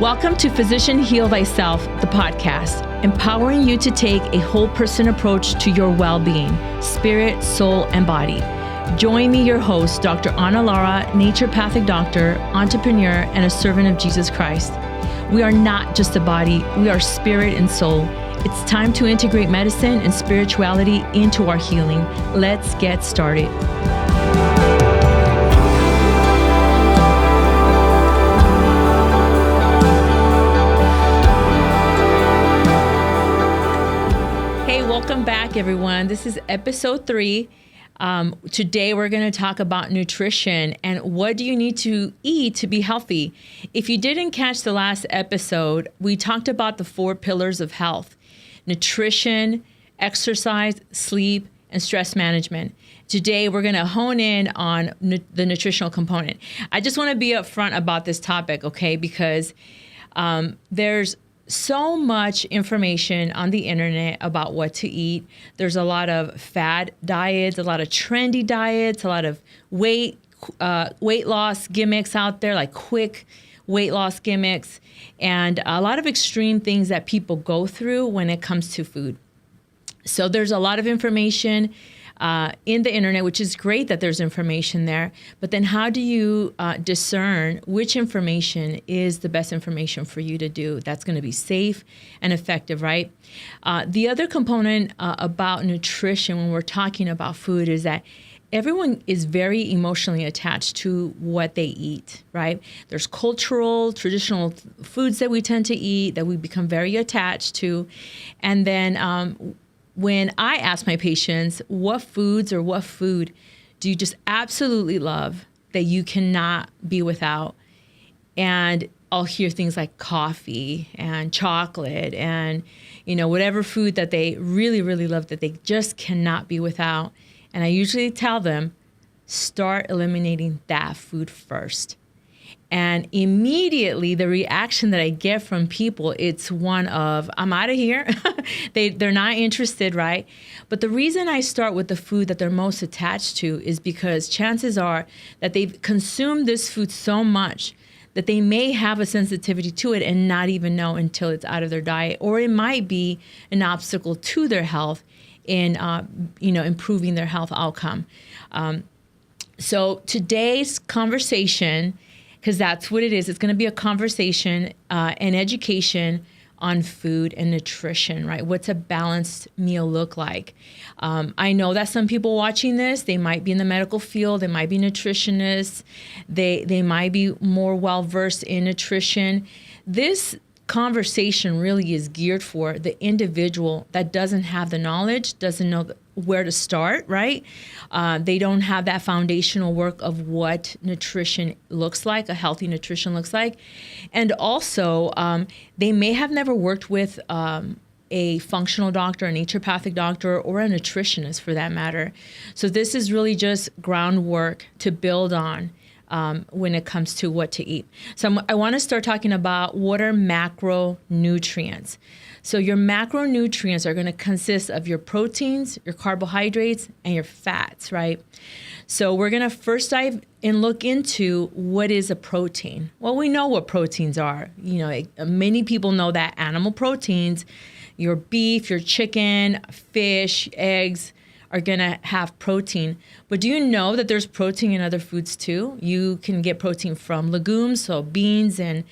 Welcome to Physician Heal Thyself, the podcast, empowering you to take a whole person approach to your well-being, spirit, soul, and body. Join me, your host, Dr. Ana Lara, naturopathic doctor, entrepreneur, and a servant of Jesus Christ. We are not just a body, we are spirit and soul. It's time to integrate medicine and spirituality into our healing. Let's get started. Welcome back, everyone. This is episode 3. Today, we're going to talk about nutrition and what do you need to eat to be healthy. If you didn't catch the last episode, we talked about the 4 pillars of health: nutrition, exercise, sleep, and stress management. Today, we're going to hone in on the nutritional component. I just want to be upfront about this topic, okay? Because there's so much information on the internet about what to eat. There's a lot of fad diets, a lot of trendy diets, a lot of weight loss gimmicks out there, like quick weight loss gimmicks, and a lot of extreme things that people go through when it comes to food. So there's a lot of information in the internet, which is great that there's information there. But then how do you discern which information is the best information for you to do that's going to be safe and effective, right? The other component about nutrition when we're talking about food is that everyone is very emotionally attached to what they eat, right? There's cultural, traditional foods that we tend to eat that we become very attached to. And then when I ask my patients, what foods or what food do you just absolutely love that you cannot be without? And I'll hear things like coffee and chocolate and, whatever food that they really, really love that they just cannot be without. And I usually tell them, start eliminating that food first. And immediately the reaction that I get from people, it's one of, I'm out of here. They're not interested, right? But the reason I start with the food that they're most attached to is because chances are that they've consumed this food so much that they may have a sensitivity to it and not even know until it's out of their diet. Or it might be an obstacle to their health in, improving their health outcome. So today's conversation, because that's what it is. It's going to be a conversation and education on food and nutrition, right? What's a balanced meal look like? I know that some people watching this, they might be in the medical field, they might be nutritionists, they might be more well-versed in nutrition. This conversation really is geared for the individual that doesn't have the knowledge, doesn't know where to start, right? They don't have that foundational work of what nutrition looks like, a healthy nutrition looks like. And also, they may have never worked with a functional doctor, a naturopathic doctor, or a nutritionist for that matter. So this is really just groundwork to build on when it comes to what to eat. So I want to start talking about what are macronutrients. So your macronutrients are going to consist of your proteins, your carbohydrates, and your fats, right? So we're going to first dive and look into what is a protein. Well, we know what proteins are. Many people know that animal proteins, your beef, your chicken, fish, eggs, are going to have protein. But do you know that there's protein in other foods too? You can get protein from legumes, so beans and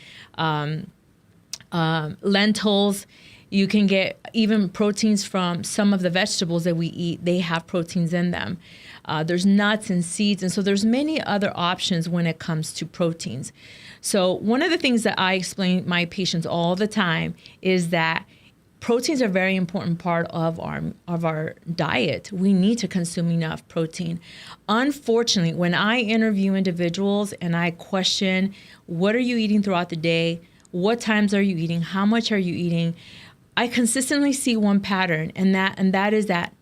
lentils. You can get even proteins from some of the vegetables that we eat. They have proteins in them. There's nuts and seeds. And so there's many other options when it comes to proteins. So one of the things that I explain to my patients all the time is that proteins are a very important part of our diet. We need to consume enough protein. Unfortunately, when I interview individuals and I question, what are you eating throughout the day? What times are you eating? How much are you eating? I consistently see one pattern, and that is that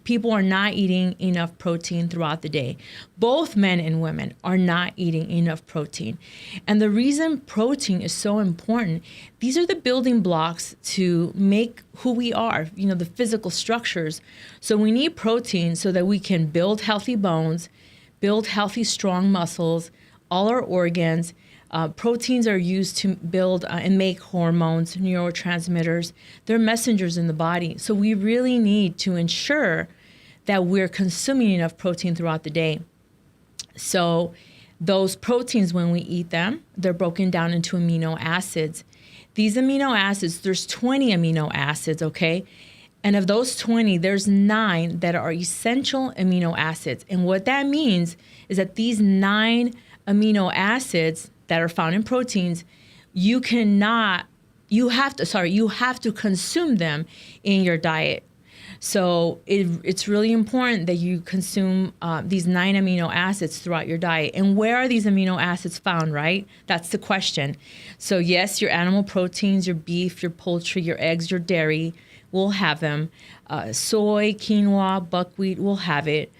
people are not eating enough protein throughout the day. Both men and women are not eating enough protein. And the reason protein is so important, these are the building blocks to make who we are, the physical structures. So we need protein so that we can build healthy bones, build healthy, strong muscles, all our organs, Proteins are used to build and make hormones, neurotransmitters. They're messengers in the body. So we really need to ensure that we're consuming enough protein throughout the day. So those proteins, when we eat them, they're broken down into amino acids. These amino acids, there's 20 amino acids, okay? And of those 20, there's 9 that are essential amino acids. And what that means is that these 9 amino acids that are found in proteins, you have to consume them in your diet. So it's really important that you consume these 9 amino acids throughout your diet. And where are these amino acids found, right? That's the question. So yes, your animal proteins, your beef, your poultry, your eggs, your dairy will have them. Soy, quinoa, buckwheat will have it.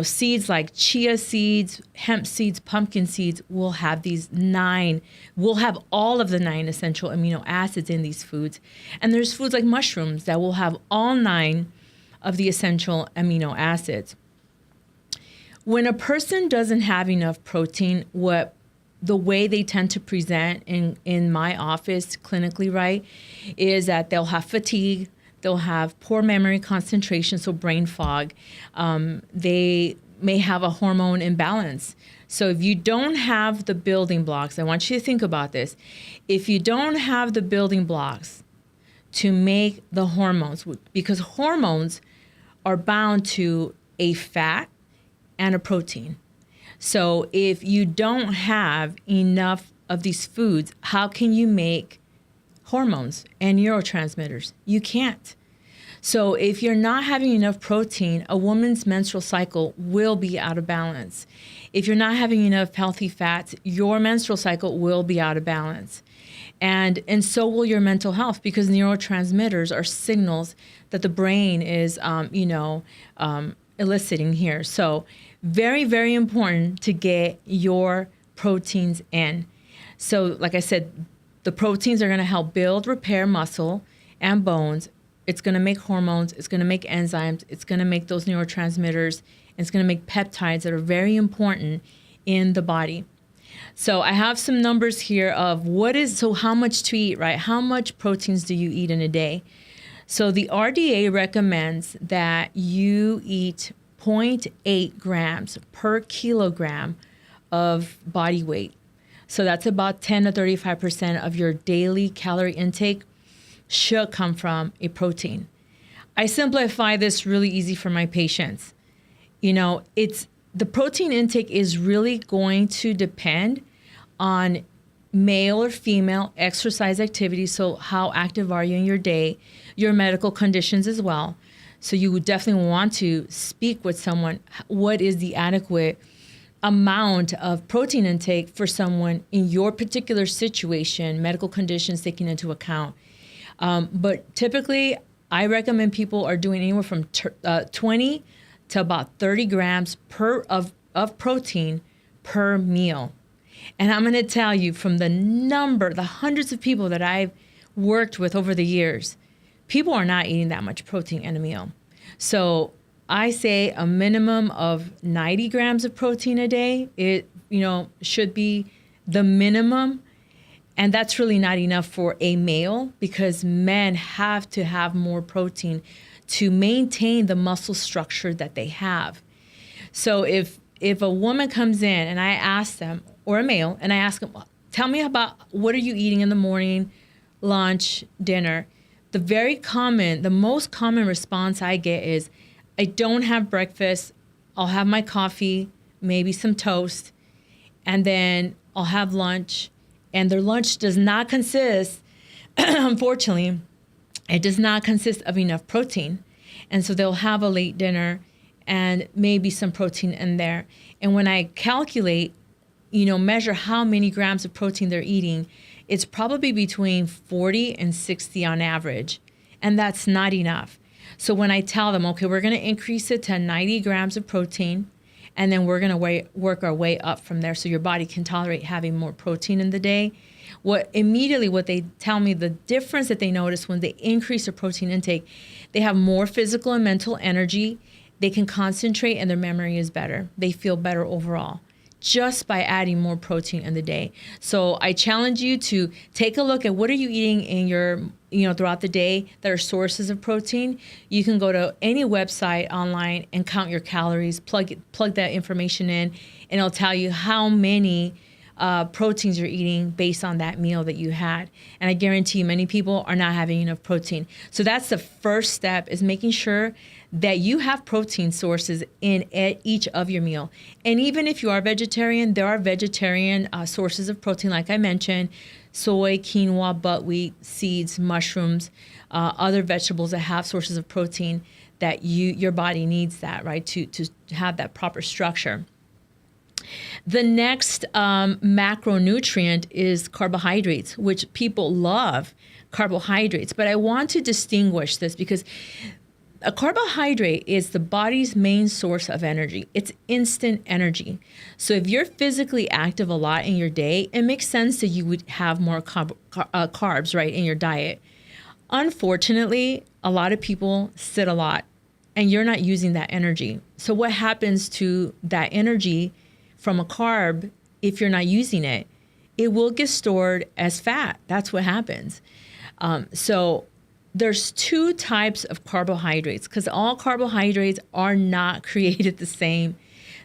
Seeds like chia seeds, hemp seeds, pumpkin seeds will have these 9. We'll have all of the 9 essential amino acids in these foods. And there's foods like mushrooms that will have all 9 of the essential amino acids. When a person doesn't have enough protein, the way they tend to present in my office clinically, right, is that they'll have fatigue. They'll have poor memory concentration, so brain fog. They may have a hormone imbalance. So if you don't have the building blocks, I want you to think about this. If you don't have the building blocks to make the hormones, because hormones are bound to a fat and a protein. So if you don't have enough of these foods, how can you make hormones and neurotransmitters? You can't. So if you're not having enough protein, a woman's menstrual cycle will be out of balance. If you're not having enough healthy fats, your menstrual cycle will be out of balance. And so will your mental health, because neurotransmitters are signals that the brain is, eliciting here. So very, very important to get your proteins in. So like I said, the proteins are going to help build, repair muscle and bones. It's going to make hormones. It's going to make enzymes. It's going to make those neurotransmitters. And it's going to make peptides that are very important in the body. So I have some numbers here of how much to eat, right? How much proteins do you eat in a day? So the RDA recommends that you eat 0.8 grams per kilogram of body weight. So that's about 10 to 35% of your daily calorie intake should come from a protein. I simplify this really easy for my patients. The protein intake is really going to depend on male or female exercise activity. So how active are you in your day, your medical conditions as well. So you would definitely want to speak with someone. What is the adequate amount of protein intake for someone in your particular situation, medical conditions taken into account? But typically, I recommend people are doing anywhere from 20 to about 30 grams of protein per meal. And I'm going to tell you, from the hundreds of people that I've worked with over the years, people are not eating that much protein in a meal. So I say a minimum of 90 grams of protein a day. It should be the minimum. And that's really not enough for a male, because men have to have more protein to maintain the muscle structure that they have. So if a woman comes in and I ask them, or a male, and I ask them, tell me about what are you eating in the morning, lunch, dinner, the most common response I get is, I don't have breakfast. I'll have my coffee, maybe some toast, and then I'll have lunch. And their lunch does not consist, unfortunately, it does not consist of enough protein. And so they'll have a late dinner and maybe some protein in there. And when I calculate, measure how many grams of protein they're eating, it's probably between 40 and 60 on average. And that's not enough. So when I tell them, okay, we're going to increase it to 90 grams of protein, and then we're going to work our way up from there so your body can tolerate having more protein in the day. What they tell me, the difference that they notice when they increase their protein intake, they have more physical and mental energy. They can concentrate and their memory is better. They feel better overall, just by adding more protein in the day. So I challenge you to take a look at what are you eating in your, throughout the day that are sources of protein. You can go to any website online and count your calories, plug that information in, and it'll tell you how many proteins you're eating based on that meal that you had. And I guarantee you many people are not having enough protein. So that's the first step, is making sure that you have protein sources in each of your meal. And even if you are vegetarian, there are vegetarian sources of protein, like I mentioned: soy, quinoa, buckwheat, seeds, mushrooms, other vegetables that have sources of protein that your body needs that, right, to have that proper structure. The next macronutrient is carbohydrates, which people love carbohydrates. But I want to distinguish this, because a carbohydrate is the body's main source of energy. It's instant energy. So if you're physically active a lot in your day, it makes sense that you would have more carbs, right, in your diet. Unfortunately, a lot of people sit a lot and you're not using that energy. So what happens to that energy from a carb if you're not using it? It will get stored as fat. That's what happens. So there's two types of carbohydrates, because all carbohydrates are not created the same.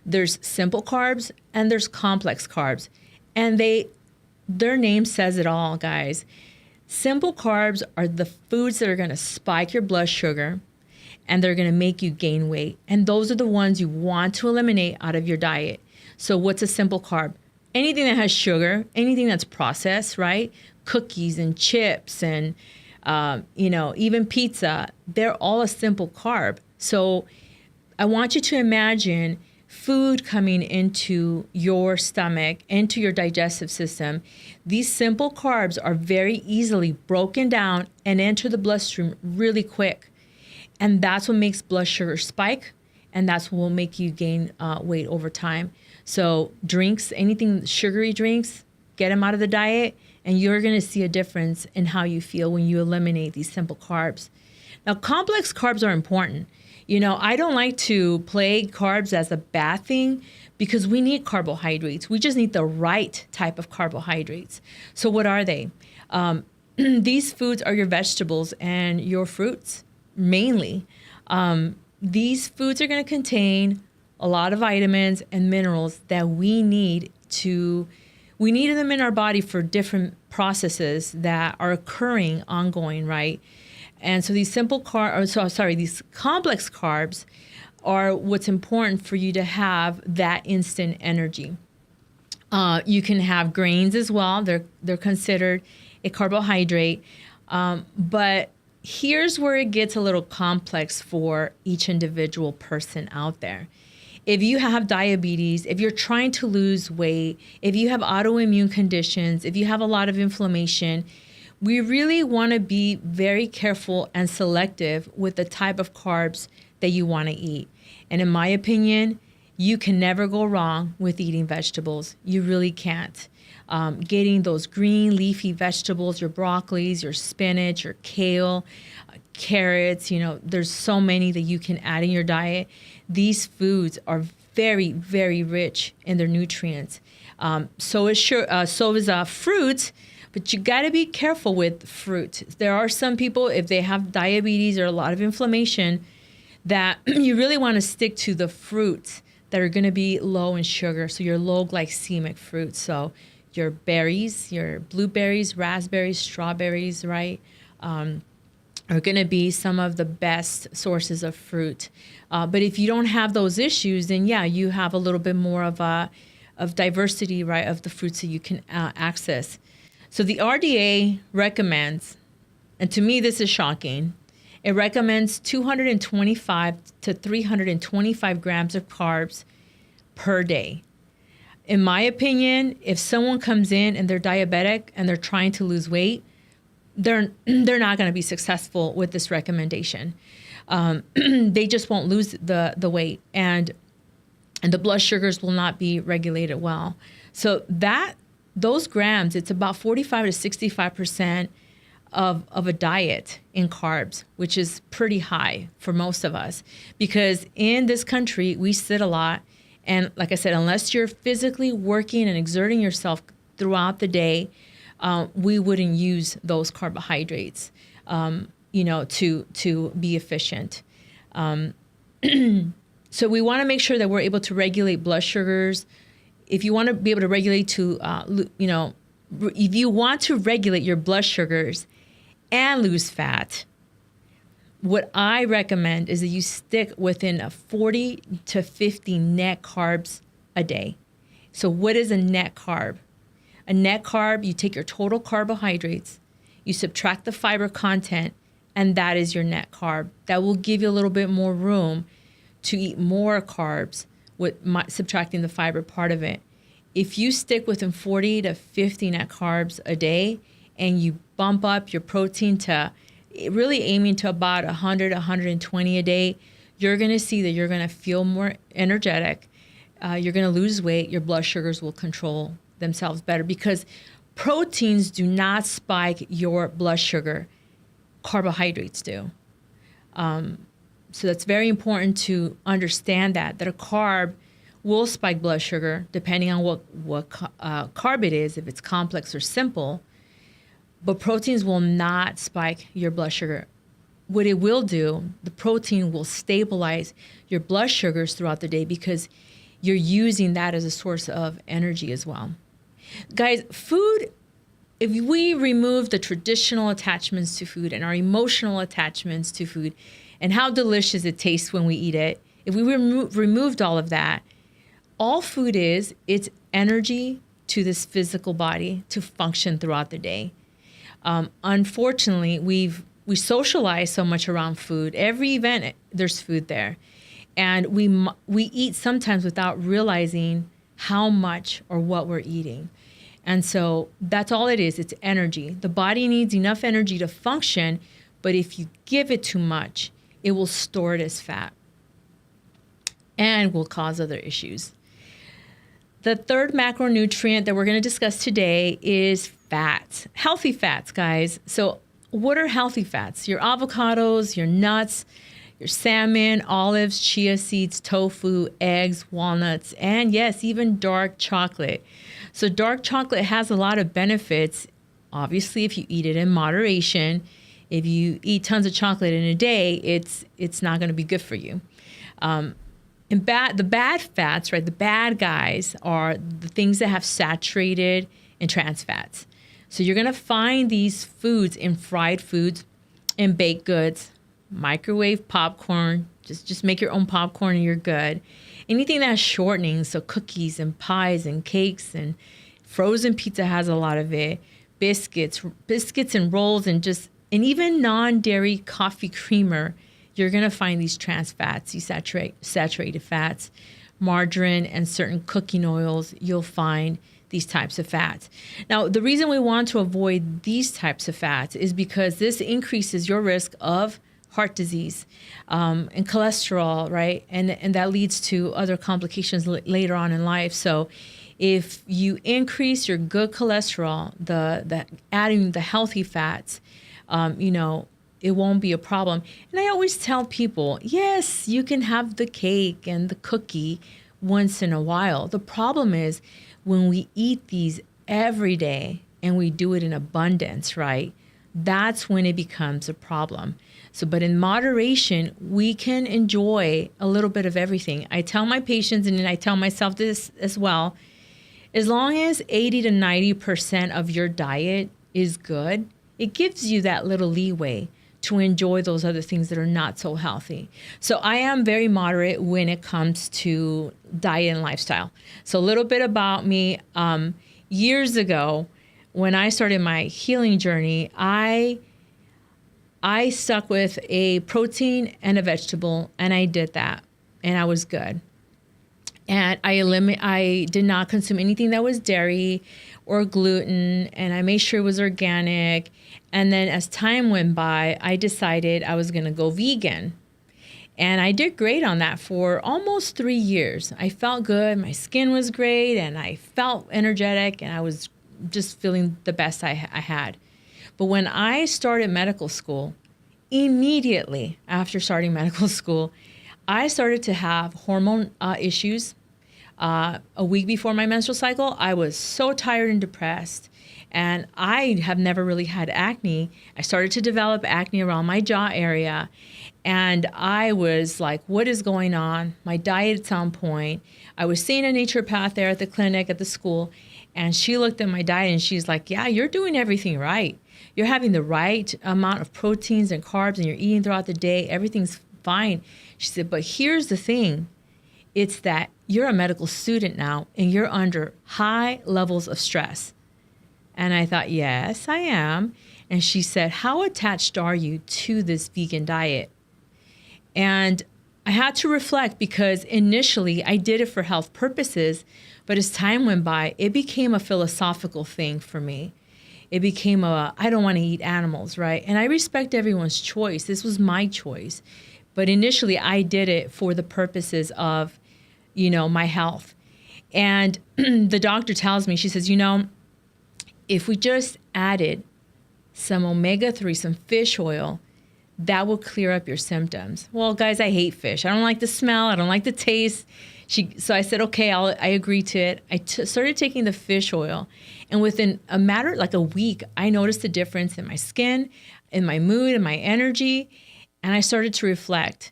There's simple carbs and there's complex carbs. And their name says it all, guys. Simple carbs are the foods that are going to spike your blood sugar and they're going to make you gain weight. And those are the ones you want to eliminate out of your diet. So what's a simple carb? Anything that has sugar, anything that's processed, right? Cookies and chips and even pizza, they're all a simple carb. So I want you to imagine food coming into your stomach, into your digestive system. These simple carbs are very easily broken down and enter the bloodstream really quick. And that's what makes blood sugar spike, and that's what will make you gain weight over time. So drinks, anything sugary drinks, get them out of the diet, and you're going to see a difference in how you feel when you eliminate these simple carbs. Now, complex carbs are important. I don't like to play carbs as a bad thing, because we need carbohydrates. We just need the right type of carbohydrates. So what are they? These foods are your vegetables and your fruits, mainly. These foods are going to contain a lot of vitamins and minerals that we need them in our body for different processes that are occurring ongoing, right? And so these these complex carbs are what's important for you to have that instant energy. You can have grains as well. They're considered a carbohydrate. But here's where it gets a little complex for each individual person out there. If you have diabetes, if you're trying to lose weight, if you have autoimmune conditions, if you have a lot of inflammation, we really want to be very careful and selective with the type of carbs that you want to eat. And in my opinion, you can never go wrong with eating vegetables. You really can't. Getting those green leafy vegetables, your broccolis, your spinach, your kale, carrots, there's so many that you can add in your diet. These foods are very, very rich in their nutrients. So is fruit, but you got to be careful with fruit. There are some people, if they have diabetes or a lot of inflammation, that you really want to stick to the fruits that are going to be low in sugar. So your low glycemic fruits. So your berries, your blueberries, raspberries, strawberries, right? Are going to be some of the best sources of fruit. But if you don't have those issues, then you have a little bit more of diversity, right, of the fruits that you can access. So the RDA recommends, and to me this is shocking, it recommends 225 to 325 grams of carbs per day. In my opinion, if someone comes in and they're diabetic and they're trying to lose weight, they're not going to be successful with this recommendation. They just won't lose the weight, and the blood sugars will not be regulated well. So those grams, it's about 45 to 65% of a diet in carbs, which is pretty high for most of us, because in this country we sit a lot And like I said, unless you're physically working and exerting yourself throughout the day, we wouldn't use those carbohydrates, to be efficient. So we want to make sure that we're able to regulate blood sugars. If you want to be able to regulate if you want to regulate your blood sugars and lose fat, what I recommend is that you stick within a 40 to 50 net carbs a day. So what is a net carb? A net carb, you take your total carbohydrates, you subtract the fiber content, and that is your net carb. That will give you a little bit more room to eat more carbs with subtracting the fiber part of it. If you stick within 40 to 50 net carbs a day and you bump up your protein to really aiming to about 100, 120 a day, you're going to see that you're going to feel more energetic. You're going to lose weight. Your blood sugars will control themselves better because proteins do not spike your blood sugar. Carbohydrates do. So that's very important to understand that a carb will spike blood sugar depending on what carb it is, if it's complex or simple. But proteins will not spike your blood sugar. What it will do, the protein will stabilize your blood sugars throughout the day because you're using that as a source of energy as well. Guys, food, if we remove the traditional attachments to food and our emotional attachments to food and how delicious it tastes when we eat it, if we removed all of that, all food is, it's energy to this physical body to function throughout the day. Unfortunately, we socialize so much around food. Every event, there's food there. And we eat sometimes without realizing how much or what we're eating. And so that's all it is. It's energy. The body needs enough energy to function, but if you give it too much, it will store it as fat and will cause other issues. The third macronutrient that we're going to discuss today is fats, healthy fats, guys. So what are healthy fats? Your avocados, your nuts, your salmon, olives, chia seeds, tofu, eggs, walnuts, and yes, even dark chocolate. So dark chocolate has a lot of benefits. Obviously, if you eat it in moderation, if you eat tons of chocolate in a day, it's not going to be good for you. And the bad fats, right? The bad guys are the things that have saturated and trans fats. So you're going to find these foods in fried foods, in baked goods, microwave popcorn. Just make your own popcorn and you're good. Anything that has shortening, so cookies and pies and cakes and frozen pizza has a lot of it. Biscuits and rolls and even non-dairy coffee creamer. You're going to find these trans fats, these saturated fats, margarine, and certain cooking oils. You'll find these types of fats. Now, the reason we want to avoid these types of fats is because this increases your risk of heart disease and cholesterol, right? And that leads to other complications later on in life. So if you increase your good cholesterol, the adding the healthy fats, it won't be a problem. And I always tell people, yes, you can have the cake and the cookie once in a while. The problem is when we eat these every day and we do it in abundance, right? That's when it becomes a problem. So, but in moderation, we can enjoy a little bit of everything. I tell my patients, and I tell myself this as well, as long as 80 to 90% of your diet is good, it gives you that little leeway to enjoy those other things that are not so healthy. So I am very moderate when it comes to diet and lifestyle. So a little bit about me. Years ago, when I started my healing journey, I stuck with a protein and a vegetable, and I did that, and I was good. And I did not consume anything that was dairy or gluten, and I made sure it was organic. And then as time went by, I decided I was going to go vegan. And I did great on that for almost 3 years. I felt good. My skin was great, and I felt energetic, and I was just feeling the best I had. But when I started medical school, immediately after starting medical school, I started to have hormone issues. a week before my menstrual cycle, I was so tired and depressed. And I have never really had acne. I started to develop acne around my jaw area. And I was like, what is going on? My diet's on point. I was seeing a naturopath there at the clinic, at the school. And she looked at my diet and she's like, yeah, you're doing everything right. You're having the right amount of proteins and carbs and you're eating throughout the day. Everything's fine. She said, but here's the thing. It's that you're a medical student now and you're under high levels of stress. And I thought, yes, I am. And she said, how attached are you to this vegan diet? And I had to reflect because initially I did it for health purposes, but as time went by, it became a philosophical thing for me. It became I don't want to eat animals, right? And I respect everyone's choice. This was my choice. But initially I did it for the purposes of, my health. And the doctor tells me, she says, if we just added some omega-3, some fish oil, that will clear up your symptoms. Well, guys, I hate fish. I don't like the smell. I don't like the taste. So I said, okay, I agree to it. I started taking the fish oil. And within a matter, like a week, I noticed a difference in my skin, in my mood, in my energy. And I started to reflect,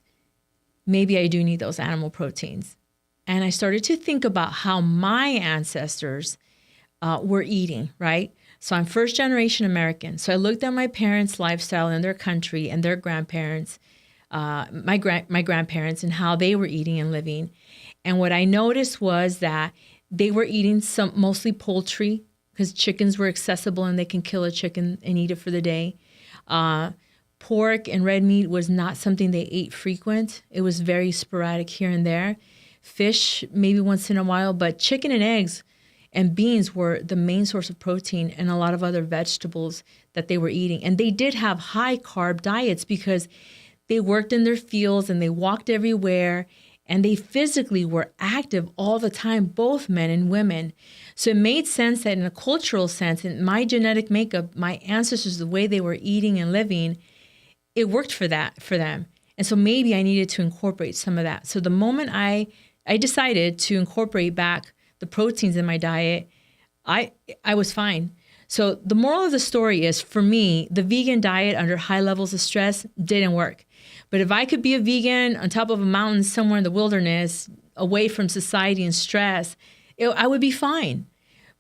maybe I do need those animal proteins. And I started to think about how my ancestors were eating, right? So I'm first generation American. So I looked at my parents' lifestyle in their country and their grandparents, my grandparents, and how they were eating and living. And what I noticed was that they were eating mostly poultry because chickens were accessible and they can kill a chicken and eat it for the day. Pork and red meat was not something they ate frequent. It was very sporadic here and there. Fish, maybe once in a while, but chicken and eggs and beans were the main source of protein and a lot of other vegetables that they were eating. And they did have high carb diets because they worked in their fields and they walked everywhere and they physically were active all the time, both men and women. So it made sense that in a cultural sense, in my genetic makeup, my ancestors, the way they were eating and living, it worked for them. And so maybe I needed to incorporate some of that. So the moment I decided to incorporate back the proteins in my diet, I was fine. So the moral of the story is, for me, the vegan diet under high levels of stress didn't work. But if I could be a vegan on top of a mountain somewhere in the wilderness, away from society and stress, I would be fine.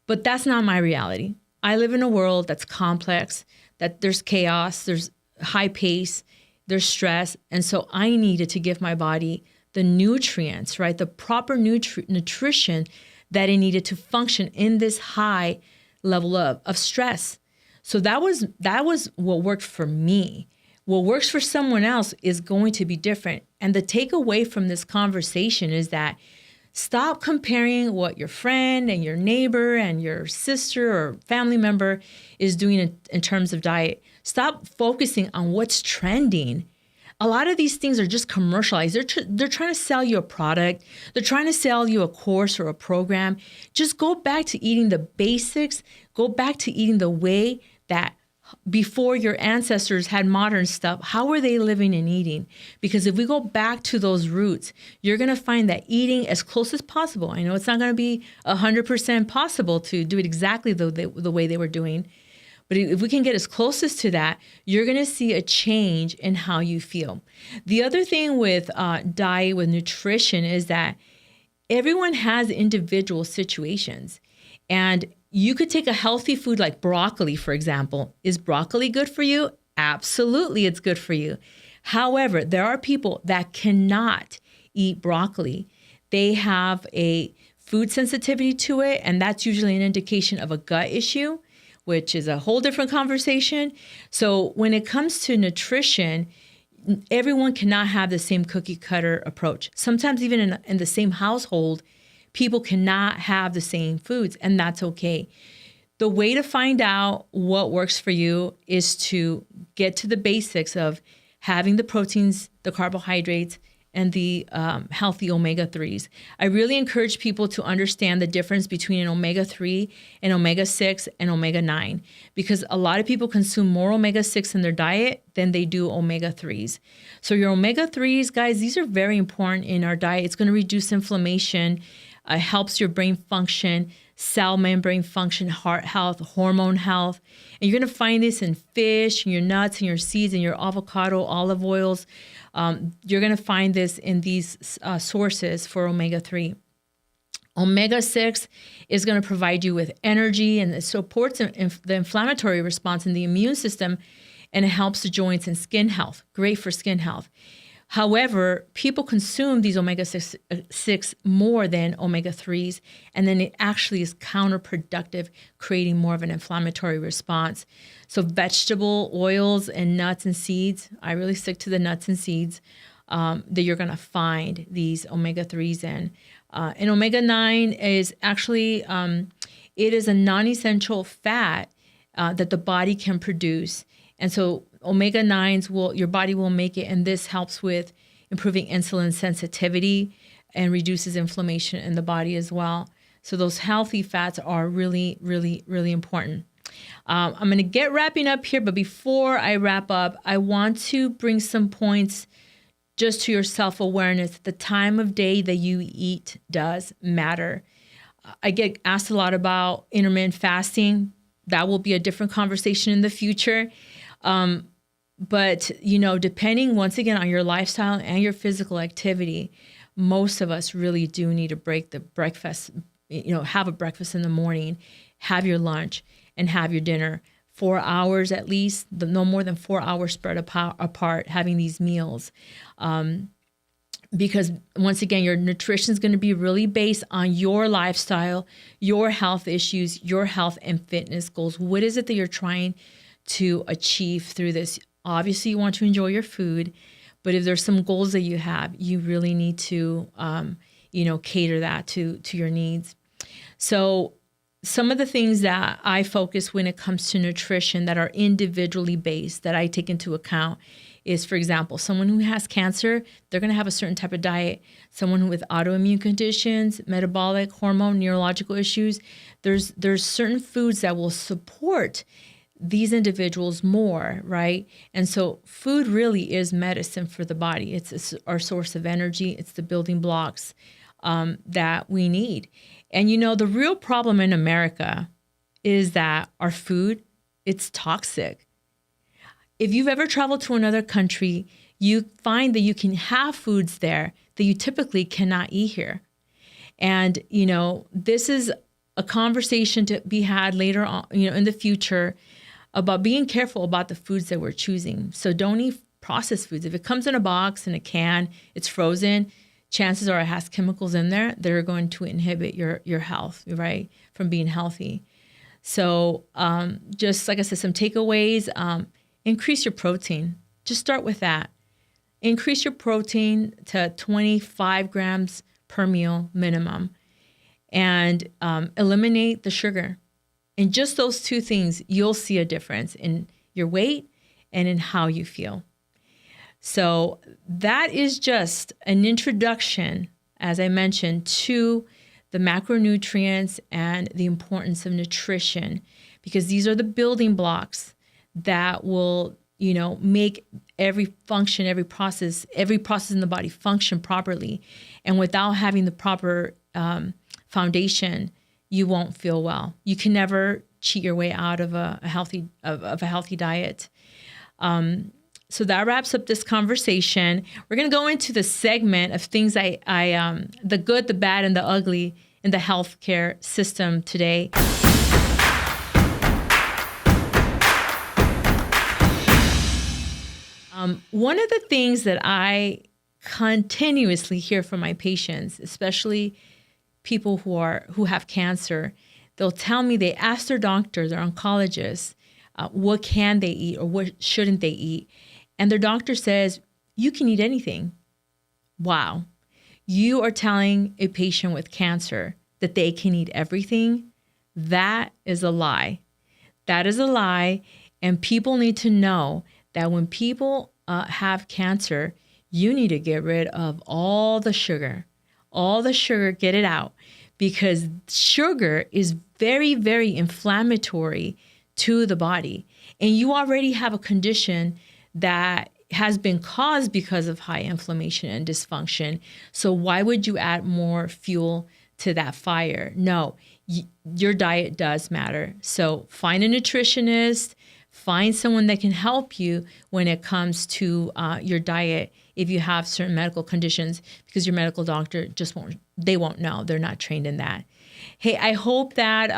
But that's not my reality. I live in a world that's complex, that there's chaos, there's high pace, there's stress. And so I needed to give my body the nutrients, right? The proper nutrition that it needed to function in this high level of stress. So that was what worked for me. What works for someone else is going to be different. And the takeaway from this conversation is that stop comparing what your friend and your neighbor and your sister or family member is doing in terms of diet. Stop focusing on what's trending. A lot of these things are just commercialized. They're trying to sell you a product. They're trying to sell you a course or a program. Just go back to eating the basics. Go back to eating the way that before your ancestors had modern stuff. How were they living and eating? Because if we go back to those roots, you're going to find that eating as close as possible. I know it's not going to be 100% possible to do it exactly the way they were doing. But if we can get as close as to that, you're going to see a change in how you feel. The other thing with diet, with nutrition, is that everyone has individual situations. And you could take a healthy food like broccoli, for example. Is broccoli good for you? Absolutely, it's good for you. However, there are people that cannot eat broccoli. They have a food sensitivity to it, and that's usually an indication of a gut issue, which is a whole different conversation. So when it comes to nutrition, everyone cannot have the same cookie cutter approach. Sometimes even in the same household, people cannot have the same foods, and that's okay. The way to find out what works for you is to get to the basics of having the proteins, the carbohydrates, and the healthy omega-3s. I really encourage people to understand the difference between an omega-3 and omega-6 and omega-9, because a lot of people consume more omega-6 in their diet than they do omega-3s. So your omega-3s, guys, these are very important in our diet. It's going to reduce inflammation. helps your brain function, cell membrane function, heart health, hormone health. And you're going to find this in fish, in your nuts, and your seeds, and your avocado, olive oils. You're going to find this in these sources for omega-3. Omega-6 is going to provide you with energy, and it supports the inflammatory response in the immune system, and it helps the joints and skin health. Great for skin health. However, people consume these omega-6 more than omega-3s, and then it actually is counterproductive, creating more of an inflammatory response. So vegetable oils and nuts and seeds, I really stick to the nuts and seeds that you're going to find these omega-3s in. And omega-9 is actually, it is a non-essential fat that the body can produce. And so omega-9s your body will make it, and this helps with improving insulin sensitivity and reduces inflammation in the body as well. So those healthy fats are really, really, really important. I'm going to get wrapping up here, but before I wrap up, I want to bring some points just to your self-awareness. The time of day that you eat does matter. I get asked a lot about intermittent fasting. That will be a different conversation in the future. But, depending once again on your lifestyle and your physical activity, most of us really do need to break the breakfast, have a breakfast in the morning, have your lunch, and have your dinner. 4 hours at least, no more than 4 hours spread apart, having these meals. Because once again, your nutrition is going to be really based on your lifestyle, your health issues, your health and fitness goals. What is it that you're trying to achieve through this? Obviously, you want to enjoy your food, but if there's some goals that you have, you really need to, cater that to your needs. So some of the things that I focus when it comes to nutrition that are individually based that I take into account is, for example, someone who has cancer, they're going to have a certain type of diet. Someone with autoimmune conditions, metabolic, hormone, neurological issues, there's certain foods that will support these individuals more, right? And so food really is medicine for the body. It's our source of energy. It's the building blocks that we need. And the real problem in America is that our food, it's toxic. If you've ever traveled to another country, you find that you can have foods there that you typically cannot eat here. And, this is a conversation to be had later on, in the future, about being careful about the foods that we're choosing. So don't eat processed foods. If it comes in a box, in a can, it's frozen, chances are it has chemicals in there that are going to inhibit your health, right, from being healthy. So just like I said, some takeaways, increase your protein. Just start with that. Increase your protein to 25 grams per meal minimum, and eliminate the sugar. And just those two things, you'll see a difference in your weight and in how you feel. So that is just an introduction, as I mentioned, to the macronutrients and the importance of nutrition, because these are the building blocks that will, make every function, every process in the body function properly. And without having the proper foundation, you won't feel well. You can never cheat your way out of a healthy diet. So that wraps up this conversation. We're going to go into the segment of things the good, the bad, and the ugly in the healthcare system today. One of the things that I continuously hear from my patients, especially people who have cancer, they'll tell me they ask their doctors, their oncologists, what can they eat or what shouldn't they eat? And their doctor says, you can eat anything. Wow. You are telling a patient with cancer that they can eat everything? That is a lie. That is a lie. And people need to know that when people have cancer, you need to get rid of all the sugar. All the sugar, get it out. Because sugar is very, very inflammatory to the body. And you already have a condition that has been caused because of high inflammation and dysfunction. So why would you add more fuel to that fire. No, your diet does matter. So find a nutritionist, find someone that can help you when it comes to your diet if you have certain medical conditions, because your medical doctor they won't know. They're not trained in that. Hey, I hope that,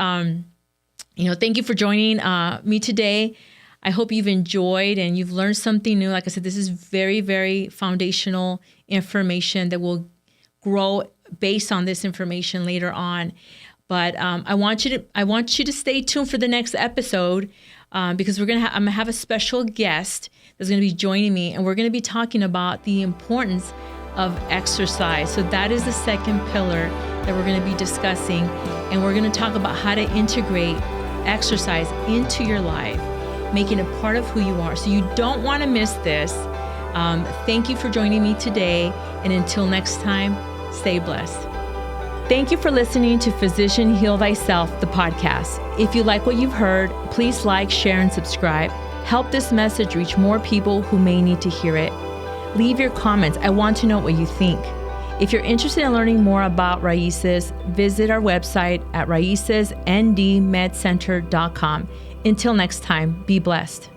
thank you for joining me today. I hope you've enjoyed and you've learned something new. Like I said, this is very, very foundational information that will grow based on this information later on. But I want you to stay tuned for the next episode because I'm gonna have a special guest that's gonna be joining me, and we're gonna be talking about the importance of exercise. So that is the second pillar that we're gonna be discussing, and we're gonna talk about how to integrate exercise into your life, making it part of who you are. So you don't want to miss this. Thank you for joining me today, and until next time, stay blessed. Thank you for listening to Physician Heal Thyself, the podcast. If you like what you've heard, please like, share, and subscribe. Help this message reach more people who may need to hear it. Leave your comments. I want to know what you think. If you're interested in learning more about Raíces, visit our website at raicesndmedcenter.com. Until next time, be blessed.